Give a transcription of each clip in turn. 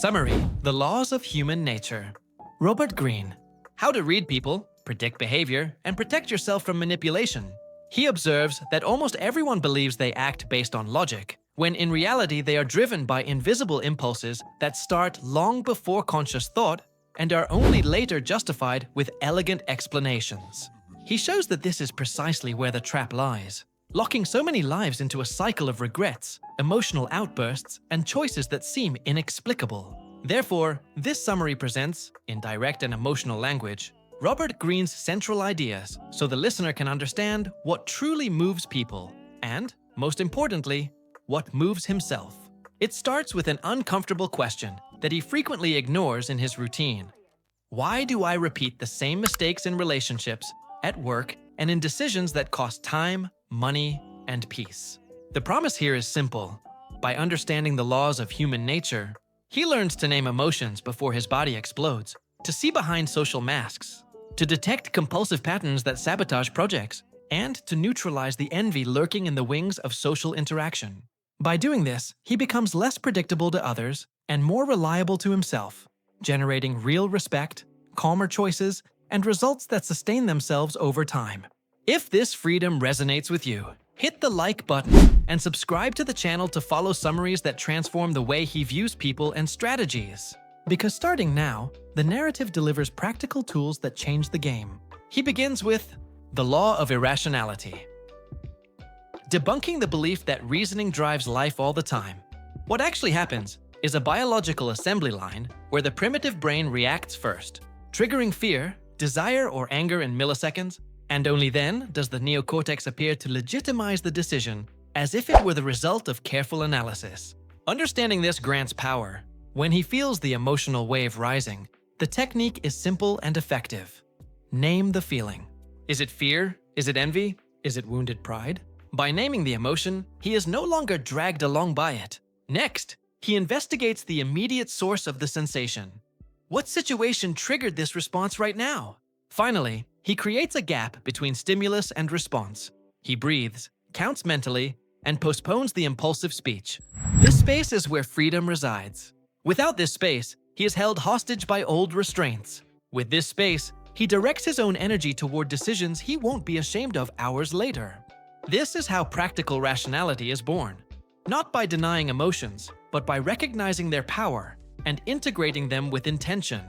Summary: The Laws of Human Nature. Robert Greene. How to read people, predict behavior, and protect yourself from manipulation. He observes that almost everyone believes they act based on logic, when in reality they are driven by invisible impulses that start long before conscious thought and are only later justified with elegant explanations. He shows that this is precisely where the trap lies, locking so many lives into a cycle of regrets, emotional outbursts, and choices that seem inexplicable. Therefore, this summary presents, in direct and emotional language, Robert Greene's central ideas so the listener can understand what truly moves people and, most importantly, what moves himself. It starts with an uncomfortable question that he frequently ignores in his routine. Why do I repeat the same mistakes in relationships, at work, and in decisions that cost time, money, and peace? The promise here is simple. By understanding the laws of human nature, he learns to name emotions before his body explodes, to see behind social masks, to detect compulsive patterns that sabotage projects, and to neutralize the envy lurking in the wings of social interaction. By doing this, he becomes less predictable to others and more reliable to himself, generating real respect, calmer choices, and results that sustain themselves over time. If this freedom resonates with you, hit the like button and subscribe to the channel to follow summaries that transform the way he views people and strategies. Because starting now, the narrative delivers practical tools that change the game. He begins with the law of irrationality. Debunking the belief that reasoning drives life all the time. What actually happens is a biological assembly line where the primitive brain reacts first, triggering fear, desire, or anger in milliseconds, and only then does the neocortex appear to legitimize the decision as if it were the result of careful analysis. Understanding this grants power. When he feels the emotional wave rising, the technique is simple and effective. Name the feeling. Is it fear? Is it envy? Is it wounded pride? By naming the emotion, he is no longer dragged along by it. Next, he investigates the immediate source of the sensation. What situation triggered this response right now? Finally, he creates a gap between stimulus and response. He breathes, counts mentally, and postpones the impulsive speech. This space is where freedom resides. Without this space, he is held hostage by old restraints. With this space, he directs his own energy toward decisions he won't be ashamed of hours later. This is how practical rationality is born. Not by denying emotions, but by recognizing their power and integrating them with intention.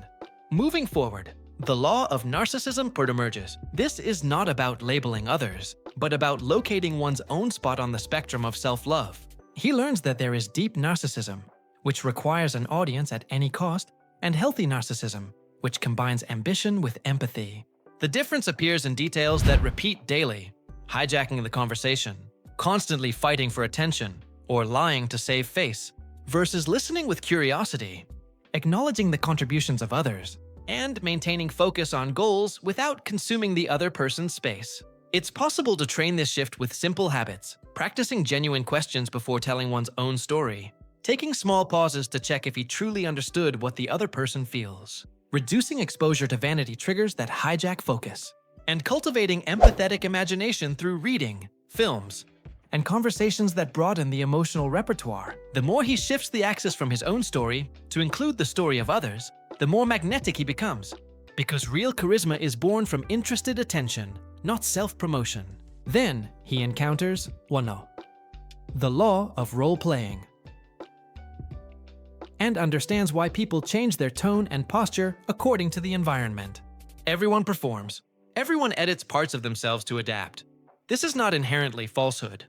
Moving forward, the law of narcissism emerges. This is not about labeling others, but about locating one's own spot on the spectrum of self-love. He learns that there is deep narcissism, which requires an audience at any cost, and healthy narcissism, which combines ambition with empathy. The difference appears in details that repeat daily: hijacking the conversation, constantly fighting for attention, or lying to save face, versus listening with curiosity, acknowledging the contributions of others, and maintaining focus on goals without consuming the other person's space. It's possible to train this shift with simple habits, practicing genuine questions before telling one's own story, taking small pauses to check if he truly understood what the other person feels, reducing exposure to vanity triggers that hijack focus, and cultivating empathetic imagination through reading, films, and conversations that broaden the emotional repertoire. The more he shifts the axis from his own story to include the story of others, the more magnetic he becomes. Because real charisma is born from interested attention, not self-promotion. Then he encounters the law of role-playing, and understands why people change their tone and posture according to the environment. Everyone performs. Everyone edits parts of themselves to adapt. This is not inherently falsehood.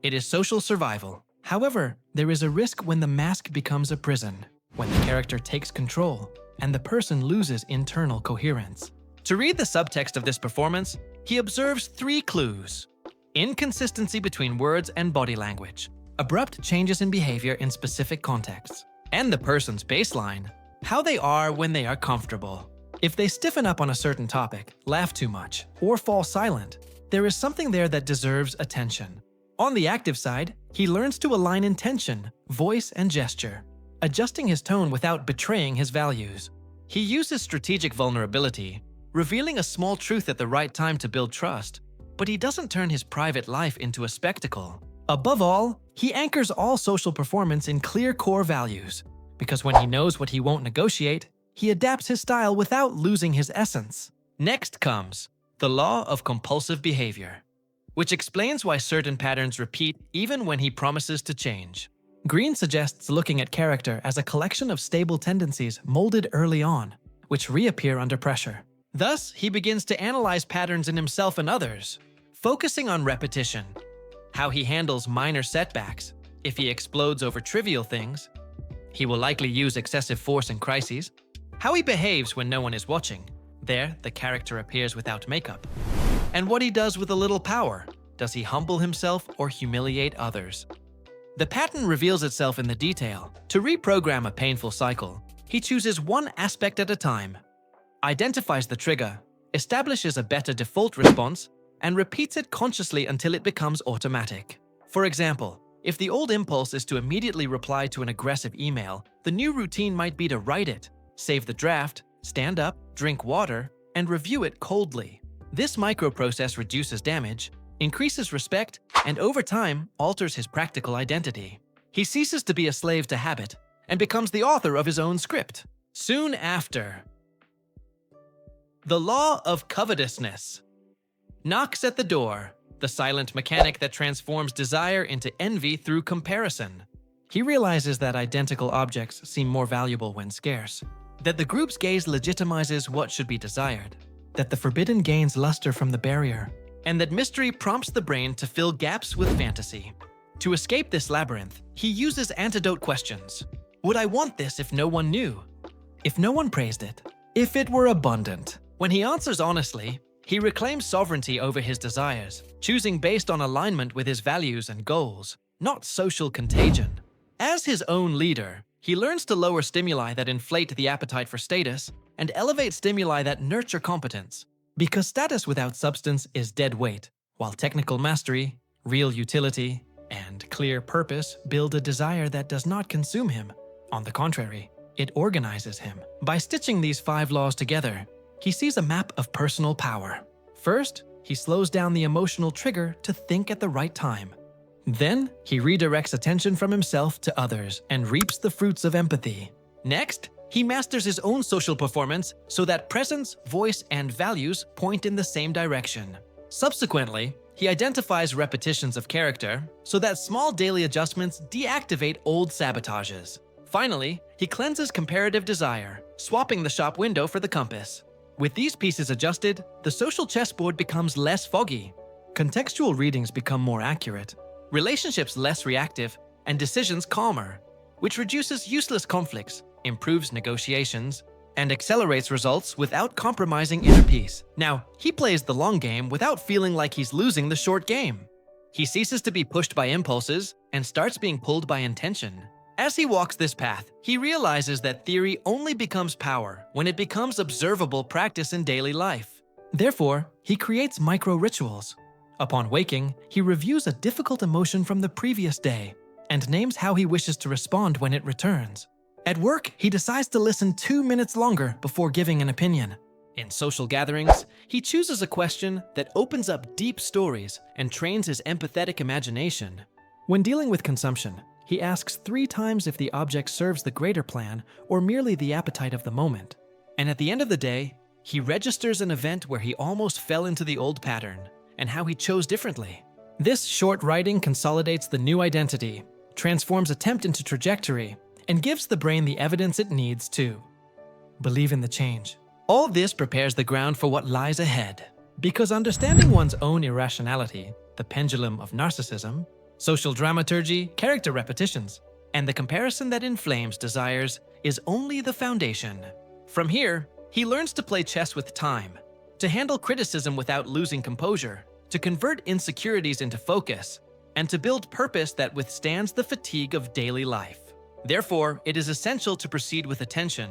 It is social survival. However, there is a risk when the mask becomes a prison, when the character takes control, and the person loses internal coherence. To read the subtext of this performance, he observes 3 clues: inconsistency between words and body language, abrupt changes in behavior in specific contexts, and the person's baseline, how they are when they are comfortable. If they stiffen up on a certain topic, laugh too much, or fall silent, there is something there that deserves attention. On the active side, he learns to align intention, voice, and gesture, adjusting his tone without betraying his values. He uses strategic vulnerability, revealing a small truth at the right time to build trust, but he doesn't turn his private life into a spectacle. Above all, he anchors all social performance in clear core values: because when he knows what he won't negotiate, he adapts his style without losing his essence. Next comes the law of compulsive behavior, which explains why certain patterns repeat even when he promises to change. Greene suggests looking at character as a collection of stable tendencies molded early on, which reappear under pressure. Thus, he begins to analyze patterns in himself and others, focusing on repetition, how he handles minor setbacks. If he explodes over trivial things, he will likely use excessive force in crises. How he behaves when no one is watching. There, the character appears without makeup. And what he does with a little power. Does he humble himself or humiliate others? The pattern reveals itself in the detail. To reprogram a painful cycle, he chooses one aspect at a time, identifies the trigger, establishes a better default response, and repeats it consciously until it becomes automatic. For example, if the old impulse is to immediately reply to an aggressive email, the new routine might be to write it, save the draft, stand up, drink water, and review it coldly. This microprocess reduces damage, increases respect, and over time alters his practical identity. He ceases to be a slave to habit and becomes the author of his own script. Soon after, the law of covetousness knocks at the door, the silent mechanic that transforms desire into envy through comparison. He realizes that identical objects seem more valuable when scarce, that the group's gaze legitimizes what should be desired, that the forbidden gains luster from the barrier, and that mystery prompts the brain to fill gaps with fantasy. To escape this labyrinth, he uses antidote questions. Would I want this if no one knew? If no one praised it? If it were abundant? When he answers honestly, he reclaims sovereignty over his desires, choosing based on alignment with his values and goals, not social contagion. As his own leader, he learns to lower stimuli that inflate the appetite for status and elevate stimuli that nurture competence. Because status without substance is dead weight, while technical mastery, real utility, and clear purpose build a desire that does not consume him. On the contrary, it organizes him. By stitching these 5 laws together, he sees a map of personal power. First, he slows down the emotional trigger to think at the right time. Then, he redirects attention from himself to others and reaps the fruits of empathy. Next, he masters his own social performance so that presence, voice, and values point in the same direction. Subsequently, he identifies repetitions of character so that small daily adjustments deactivate old sabotages. Finally, he cleanses comparative desire, swapping the shop window for the compass. With these pieces adjusted, the social chessboard becomes less foggy. Contextual readings become more accurate, relationships less reactive, and decisions calmer, which reduces useless conflicts, improves negotiations, and accelerates results without compromising inner peace. Now, he plays the long game without feeling like he's losing the short game. He ceases to be pushed by impulses and starts being pulled by intention. As he walks this path, he realizes that theory only becomes power when it becomes observable practice in daily life. Therefore, he creates micro-rituals. Upon waking, he reviews a difficult emotion from the previous day and names how he wishes to respond when it returns. At work, he decides to listen 2 minutes longer before giving an opinion. In social gatherings, he chooses a question that opens up deep stories and trains his empathetic imagination. When dealing with consumption, he asks 3 times if the object serves the greater plan or merely the appetite of the moment. And at the end of the day, he registers an event where he almost fell into the old pattern and how he chose differently. This short writing consolidates the new identity, transforms attempt into trajectory, and gives the brain the evidence it needs to believe in the change. All this prepares the ground for what lies ahead, because understanding one's own irrationality, the pendulum of narcissism, social dramaturgy, character repetitions, and the comparison that inflames desires is only the foundation. From here, he learns to play chess with time, to handle criticism without losing composure, to convert insecurities into focus, and to build purpose that withstands the fatigue of daily life. Therefore, it is essential to proceed with attention,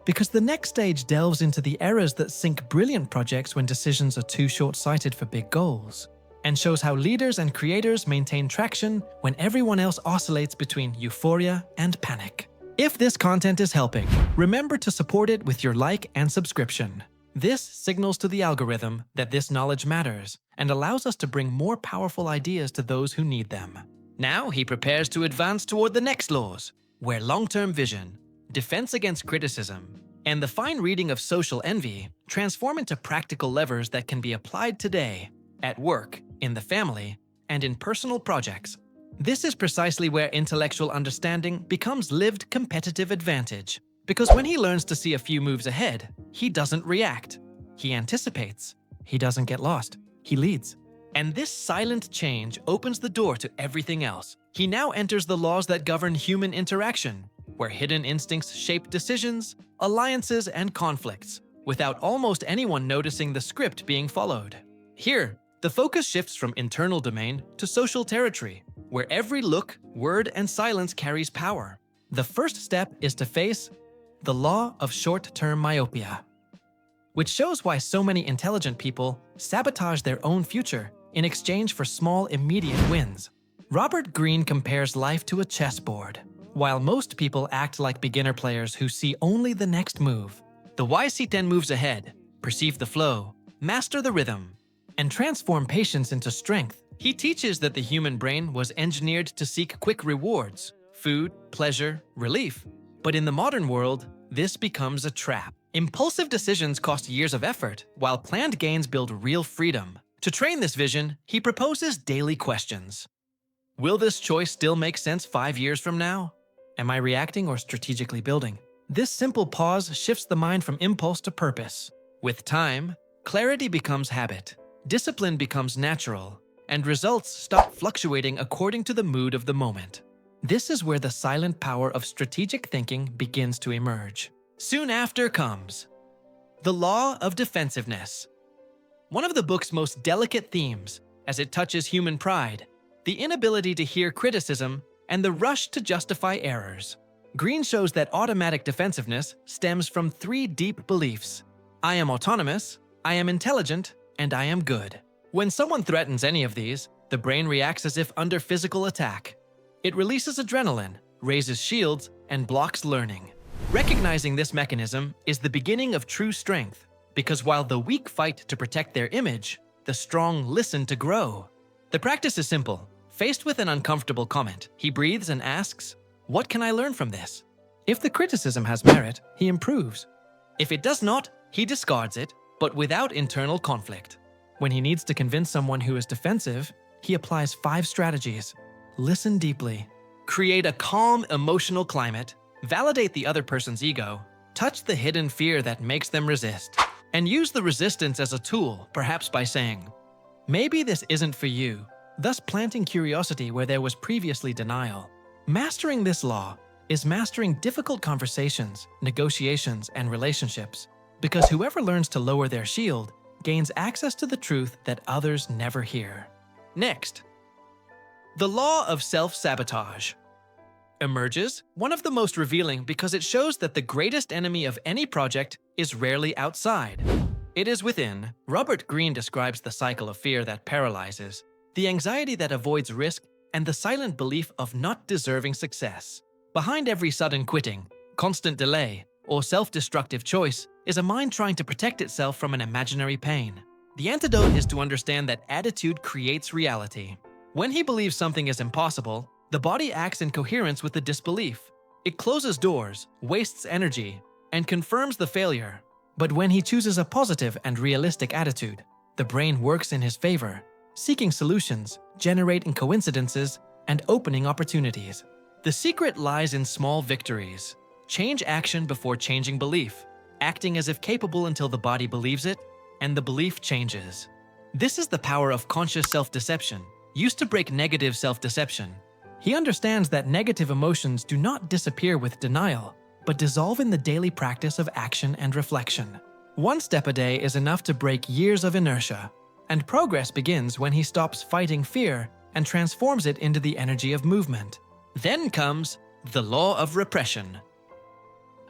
because the next stage delves into the errors that sink brilliant projects when decisions are too short-sighted for big goals, and shows how leaders and creators maintain traction when everyone else oscillates between euphoria and panic. If this content is helping, remember to support it with your like and subscription. This signals to the algorithm that this knowledge matters and allows us to bring more powerful ideas to those who need them. Now he prepares to advance toward the next laws, where long-term vision, defense against criticism, and the fine reading of social envy transform into practical levers that can be applied today, at work, in the family, and in personal projects. This is precisely where intellectual understanding becomes lived competitive advantage, because when he learns to see a few moves ahead, he doesn't react. He anticipates. He doesn't get lost. He leads. And this silent change opens the door to everything else. He now enters the laws that govern human interaction, where hidden instincts shape decisions, alliances, and conflicts, without almost anyone noticing the script being followed. Here, the focus shifts from internal domain to social territory, where every look, word, and silence carries power. The first step is to face the law of short-term myopia, which shows why so many intelligent people sabotage their own future in exchange for small, immediate wins. Robert Greene compares life to a chessboard. While most people act like beginner players who see only the next move, the wise see 10 moves ahead, perceive the flow, master the rhythm, and transform patience into strength. He teaches that the human brain was engineered to seek quick rewards, food, pleasure, relief. But in the modern world, this becomes a trap. Impulsive decisions cost years of effort, while planned gains build real freedom. To train this vision, he proposes daily questions. Will this choice still make sense 5 years from now? Am I reacting or strategically building? This simple pause shifts the mind from impulse to purpose. With time, clarity becomes habit, discipline becomes natural, and results stop fluctuating according to the mood of the moment. This is where the silent power of strategic thinking begins to emerge. Soon after comes the law of defensiveness. One of the book's most delicate themes, as it touches human pride, the inability to hear criticism, and the rush to justify errors. Greene shows that automatic defensiveness stems from 3 deep beliefs. I am autonomous, I am intelligent, and I am good. When someone threatens any of these, the brain reacts as if under physical attack. It releases adrenaline, raises shields, and blocks learning. Recognizing this mechanism is the beginning of true strength, because while the weak fight to protect their image, the strong listen to grow. The practice is simple. Faced with an uncomfortable comment, he breathes and asks, "What can I learn from this?" If the criticism has merit, he improves. If it does not, he discards it, but without internal conflict. When he needs to convince someone who is defensive, he applies 5 strategies. Listen deeply. Create a calm, emotional climate. Validate the other person's ego. Touch the hidden fear that makes them resist. And use the resistance as a tool, perhaps by saying, "Maybe this isn't for you," thus planting curiosity where there was previously denial. Mastering this law is mastering difficult conversations, negotiations, and relationships, because whoever learns to lower their shield gains access to the truth that others never hear. Next, the law of self-sabotage emerges, one of the most revealing because it shows that the greatest enemy of any project is rarely outside. It is within. Robert Greene describes the cycle of fear that paralyzes, the anxiety that avoids risk, and the silent belief of not deserving success. Behind every sudden quitting, constant delay, or self-destructive choice is a mind trying to protect itself from an imaginary pain. The antidote is to understand that attitude creates reality. When he believes something is impossible, the body acts in coherence with the disbelief. It closes doors, wastes energy, and confirms the failure. But when he chooses a positive and realistic attitude, the brain works in his favor, seeking solutions, generating coincidences, and opening opportunities. The secret lies in small victories. Change action before changing belief, acting as if capable until the body believes it, and the belief changes. This is the power of conscious self-deception, used to break negative self-deception. He understands that negative emotions do not disappear with denial, but dissolve in the daily practice of action and reflection. 1 step a day is enough to break years of inertia, and progress begins when he stops fighting fear and transforms it into the energy of movement. Then comes the law of repression.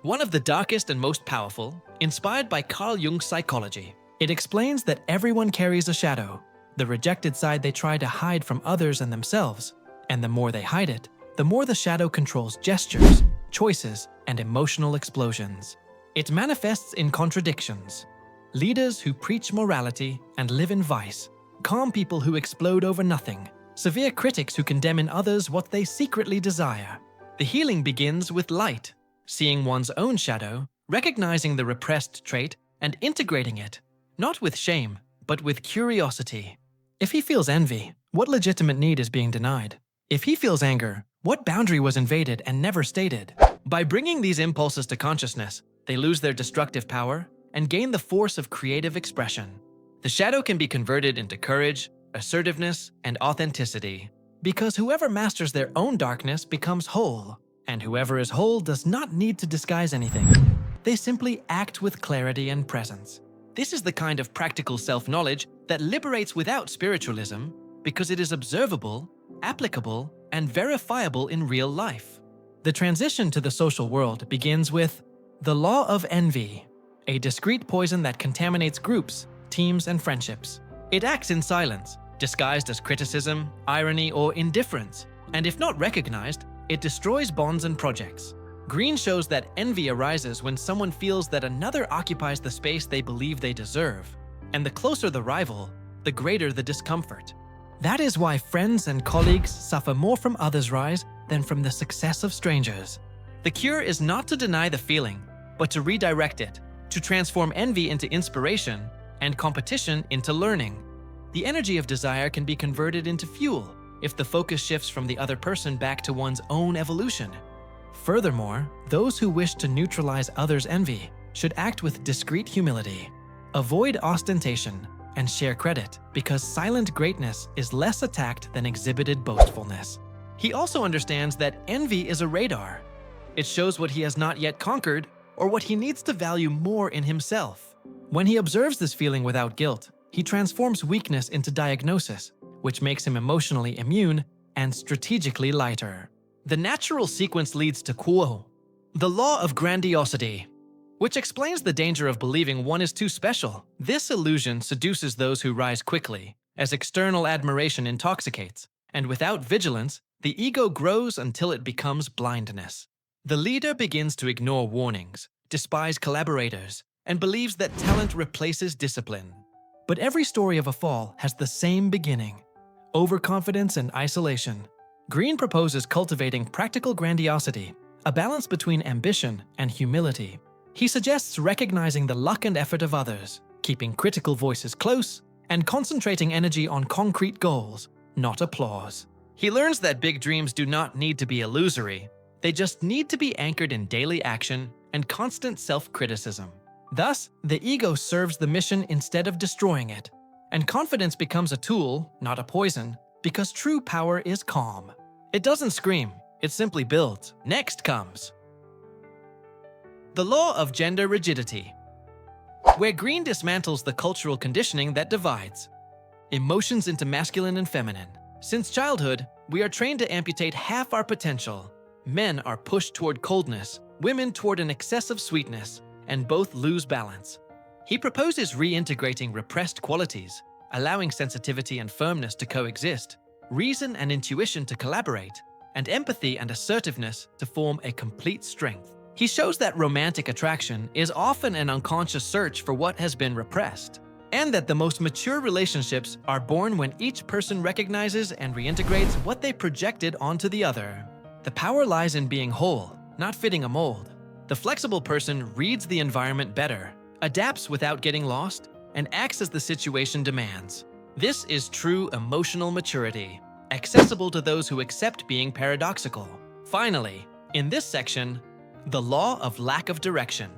One of the darkest and most powerful, inspired by Carl Jung's psychology. It explains that everyone carries a shadow, the rejected side they try to hide from others and themselves. And the more they hide it, the more the shadow controls gestures, choices, and emotional explosions. It manifests in contradictions. Leaders who preach morality and live in vice, calm people who explode over nothing, severe critics who condemn in others what they secretly desire. The healing begins with light. seeing one's own shadow, recognizing the repressed trait, and integrating it, not with shame, but with curiosity. If he feels envy, what legitimate need is being denied? If he feels anger, what boundary was invaded and never stated? By bringing these impulses to consciousness, they lose their destructive power and gain the force of creative expression. The shadow can be converted into courage, assertiveness, and authenticity, because whoever masters their own darkness becomes whole, and whoever is whole does not need to disguise anything. They simply act with clarity and presence. This is the kind of practical self-knowledge that liberates without spiritualism, because it is observable, applicable, and verifiable in real life. The transition to the social world begins with the law of envy, a discrete poison that contaminates groups, teams, and friendships. It acts in silence, disguised as criticism, irony, or indifference, and if not recognized, it destroys bonds and projects. Greene shows that envy arises when someone feels that another occupies the space they believe they deserve, and the closer the rival, the greater the discomfort. That is why friends and colleagues suffer more from others' rise than from the success of strangers. The cure is not to deny the feeling, but to redirect it, to transform envy into inspiration and competition into learning. The energy of desire can be converted into fuel if the focus shifts from the other person back to one's own evolution. Furthermore, those who wish to neutralize others' envy should act with discreet humility. Avoid ostentation and share credit, because silent greatness is less attacked than exhibited boastfulness. He also understands that envy is a radar. It shows what he has not yet conquered or what he needs to value more in himself. When he observes this feeling without guilt, he transforms weakness into diagnosis, which makes him emotionally immune and strategically lighter. The natural sequence leads to quo, the law of grandiosity, which explains the danger of believing one is too special. This illusion seduces those who rise quickly, as external admiration intoxicates, and without vigilance, the ego grows until it becomes blindness. The leader begins to ignore warnings, despise collaborators, and believes that talent replaces discipline. But every story of a fall has the same beginning: overconfidence and isolation. Greene proposes cultivating practical grandiosity, a balance between ambition and humility. He suggests recognizing the luck and effort of others, keeping critical voices close, and concentrating energy on concrete goals, not applause. He learns that big dreams do not need to be illusory. They just need to be anchored in daily action and constant self-criticism. Thus, the ego serves the mission instead of destroying it, and confidence becomes a tool, not a poison, because true power is calm. It doesn't scream, it simply builds. Next comes the law of gender rigidity, where Greene dismantles the cultural conditioning that divides emotions into masculine and feminine. Since childhood, we are trained to amputate half our potential. Men are pushed toward coldness, women toward an excessive sweetness, and both lose balance. He proposes reintegrating repressed qualities, allowing sensitivity and firmness to coexist, reason and intuition to collaborate, and empathy and assertiveness to form a complete strength. He shows that romantic attraction is often an unconscious search for what has been repressed, and that the most mature relationships are born when each person recognizes and reintegrates what they projected onto the other. The power lies in being whole, not fitting a mold. The flexible person reads the environment better, adapts without getting lost, and acts as the situation demands. This is true emotional maturity, accessible to those who accept being paradoxical. Finally, in this section, the law of lack of direction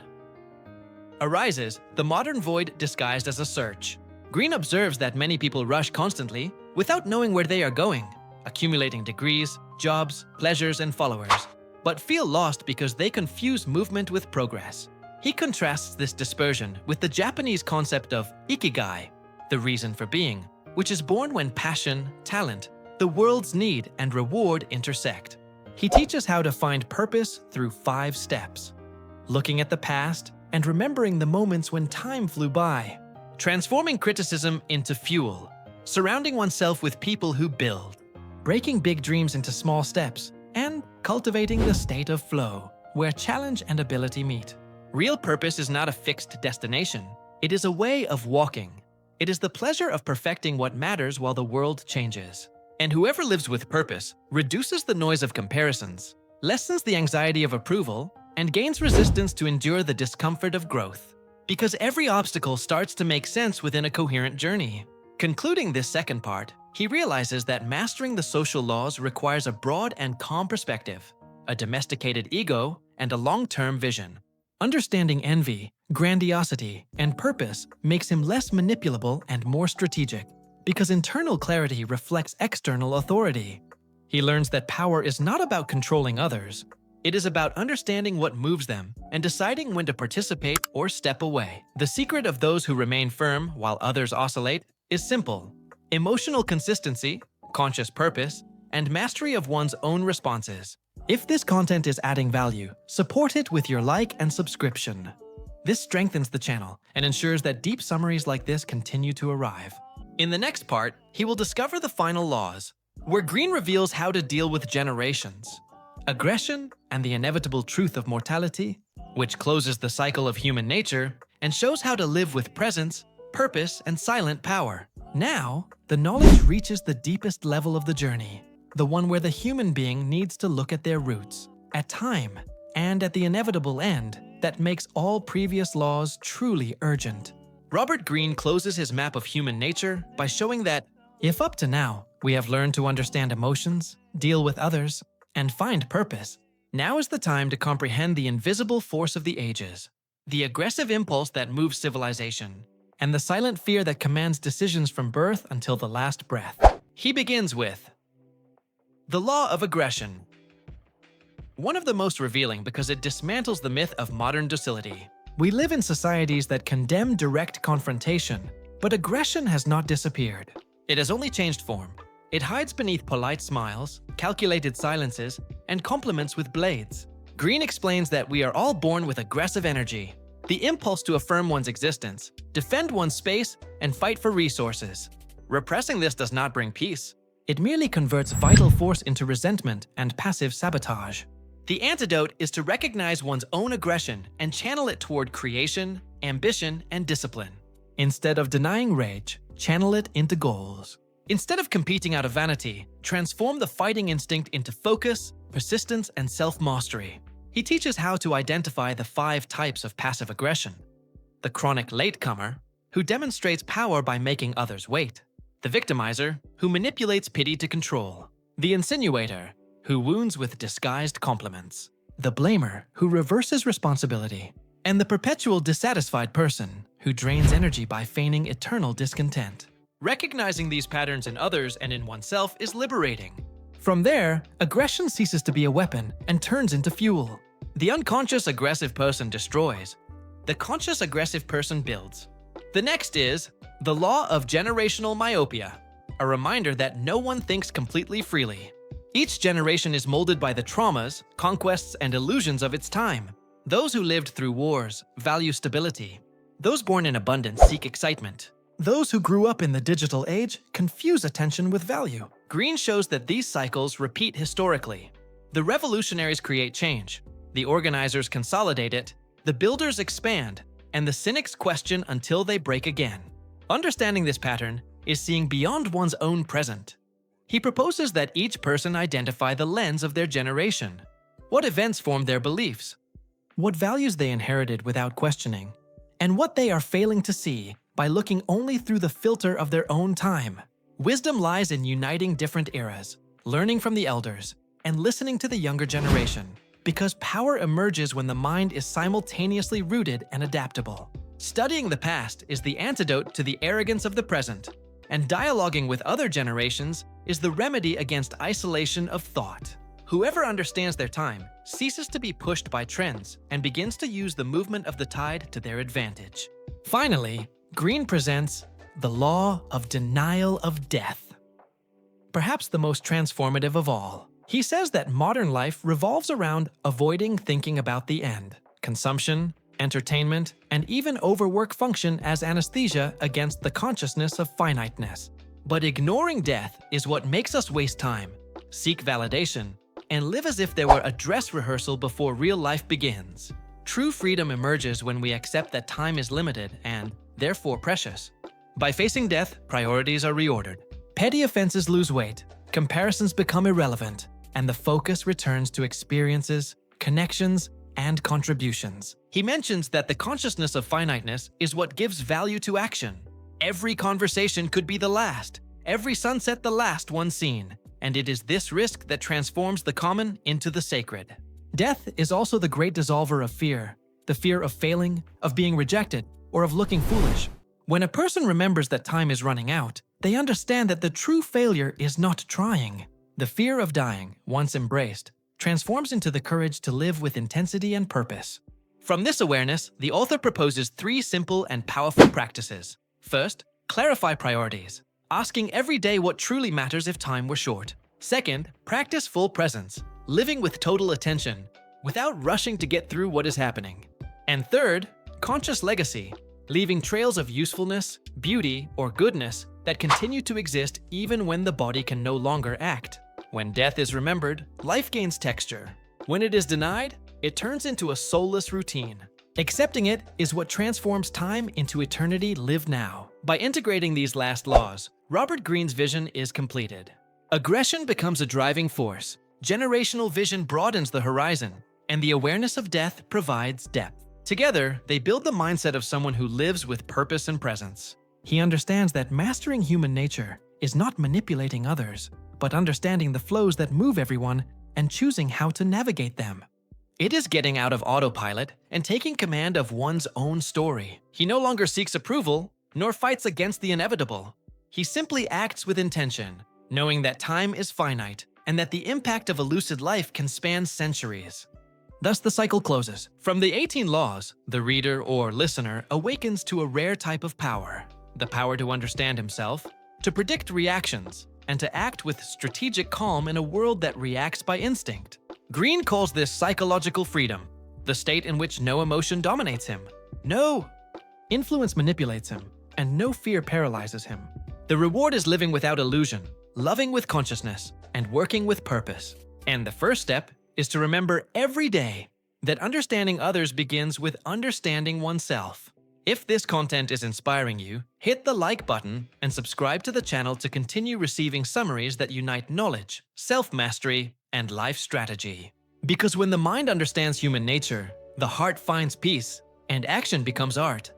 arises, the modern void disguised as a search. Greene observes that many people rush constantly without knowing where they are going, accumulating degrees, jobs, pleasures, and followers, but feel lost because they confuse movement with progress. He contrasts this dispersion with the Japanese concept of ikigai, the reason for being, which is born when passion, talent, the world's need, and reward intersect. He teaches how to find purpose through 5 steps: looking at the past and remembering the moments when time flew by, transforming criticism into fuel, surrounding oneself with people who build, breaking big dreams into small steps, and cultivating the state of flow, where challenge and ability meet. Real purpose is not a fixed destination. It is a way of walking. It is the pleasure of perfecting what matters while the world changes. And whoever lives with purpose reduces the noise of comparisons, lessens the anxiety of approval, and gains resistance to endure the discomfort of growth. Because every obstacle starts to make sense within a coherent journey. Concluding this second part, he realizes that mastering the social laws requires a broad and calm perspective, a domesticated ego, and a long-term vision. Understanding envy, grandiosity, and purpose makes him less manipulable and more strategic, because internal clarity reflects external authority. He learns that power is not about controlling others. It is about understanding what moves them and deciding when to participate or step away. The secret of those who remain firm while others oscillate is simple: emotional consistency, conscious purpose, and mastery of one's own responses. If this content is adding value, support it with your like and subscription. This strengthens the channel and ensures that deep summaries like this continue to arrive. In the next part, he will discover the final laws, where Greene reveals how to deal with generations, aggression, and the inevitable truth of mortality, which closes the cycle of human nature and shows how to live with presence, purpose, and silent power. Now, the knowledge reaches the deepest level of the journey, the one where the human being needs to look at their roots, at time, and at the inevitable end that makes all previous laws truly urgent. Robert Greene closes his map of human nature by showing that, if up to now we have learned to understand emotions, deal with others, and find purpose, now is the time to comprehend the invisible force of the ages, the aggressive impulse that moves civilization, and the silent fear that commands decisions from birth until the last breath. He begins with the law of aggression. One of the most revealing because it dismantles the myth of modern docility. We live in societies that condemn direct confrontation, but aggression has not disappeared. It has only changed form. It hides beneath polite smiles, calculated silences, and compliments with blades. Greene explains that we are all born with aggressive energy, the impulse to affirm one's existence, defend one's space, and fight for resources. Repressing this does not bring peace. It merely converts vital force into resentment and passive sabotage. The antidote is to recognize one's own aggression and channel it toward creation, ambition, and discipline. Instead of denying rage, channel it into goals. Instead of competing out of vanity, transform the fighting instinct into focus, persistence, and self-mastery. He teaches how to identify the 5 types of passive aggression. The chronic latecomer, who demonstrates power by making others wait. The victimizer, who manipulates pity to control. The insinuator, who wounds with disguised compliments. The blamer, who reverses responsibility. And the perpetual dissatisfied person, who drains energy by feigning eternal discontent. Recognizing these patterns in others and in oneself is liberating. From there, aggression ceases to be a weapon and turns into fuel. The unconscious aggressive person destroys. The conscious aggressive person builds. The next is the law of generational myopia, a reminder that no one thinks completely freely. Each generation is molded by the traumas, conquests, and illusions of its time. Those who lived through wars value stability. Those born in abundance seek excitement. Those who grew up in the digital age confuse attention with value. Greene shows that these cycles repeat historically. The revolutionaries create change. The organizers consolidate it. The builders expand. And the cynics question until they break again. Understanding this pattern is seeing beyond one's own present. He proposes that each person identify the lens of their generation. What events formed their beliefs? What values they inherited without questioning? And what they are failing to see by looking only through the filter of their own time. Wisdom lies in uniting different eras, learning from the elders, and listening to the younger generation, because power emerges when the mind is simultaneously rooted and adaptable. Studying the past is the antidote to the arrogance of the present, and dialoguing with other generations is the remedy against isolation of thought. Whoever understands their time ceases to be pushed by trends and begins to use the movement of the tide to their advantage. Finally, Greene presents the law of denial of death. Perhaps the most transformative of all. He says that modern life revolves around avoiding thinking about the end. Consumption, entertainment, and even overwork function as anesthesia against the consciousness of finiteness. But ignoring death is what makes us waste time, seek validation, and live as if there were a dress rehearsal before real life begins. True freedom emerges when we accept that time is limited and, therefore, precious. By facing death, priorities are reordered. Petty offenses lose weight, comparisons become irrelevant, and the focus returns to experiences, connections, and contributions. He mentions that the consciousness of finiteness is what gives value to action. Every conversation could be the last, every sunset the last one seen, and it is this risk that transforms the common into the sacred. Death is also the great dissolver of fear, the fear of failing, of being rejected, or of looking foolish. When a person remembers that time is running out, they understand that the true failure is not trying. The fear of dying, once embraced, transforms into the courage to live with intensity and purpose. From this awareness, the author proposes 3 simple and powerful practices. First, clarify priorities, asking every day what truly matters if time were short. Second, practice full presence, living with total attention, without rushing to get through what is happening. And third, conscious legacy, leaving trails of usefulness, beauty, or goodness that continue to exist even when the body can no longer act. When death is remembered, life gains texture. When it is denied, it turns into a soulless routine. Accepting it is what transforms time into eternity lived now. By integrating these last laws, Robert Greene's vision is completed. Aggression becomes a driving force, generational vision broadens the horizon, and the awareness of death provides depth. Together, they build the mindset of someone who lives with purpose and presence. He understands that mastering human nature is not manipulating others, but understanding the flows that move everyone and choosing how to navigate them. It is getting out of autopilot and taking command of one's own story. He no longer seeks approval, nor fights against the inevitable. He simply acts with intention, knowing that time is finite and that the impact of a lucid life can span centuries. Thus the cycle closes. From the 18 laws, the reader or listener awakens to a rare type of power. The power to understand himself, to predict reactions, and to act with strategic calm in a world that reacts by instinct. Greene calls this psychological freedom, the state in which no emotion dominates him, no influence manipulates him, and no fear paralyzes him. The reward is living without illusion, loving with consciousness, and working with purpose. And the first step is to remember every day that understanding others begins with understanding oneself. If this content is inspiring you, hit the like button and subscribe to the channel to continue receiving summaries that unite knowledge, self-mastery, and life strategy. Because when the mind understands human nature, the heart finds peace, and action becomes art.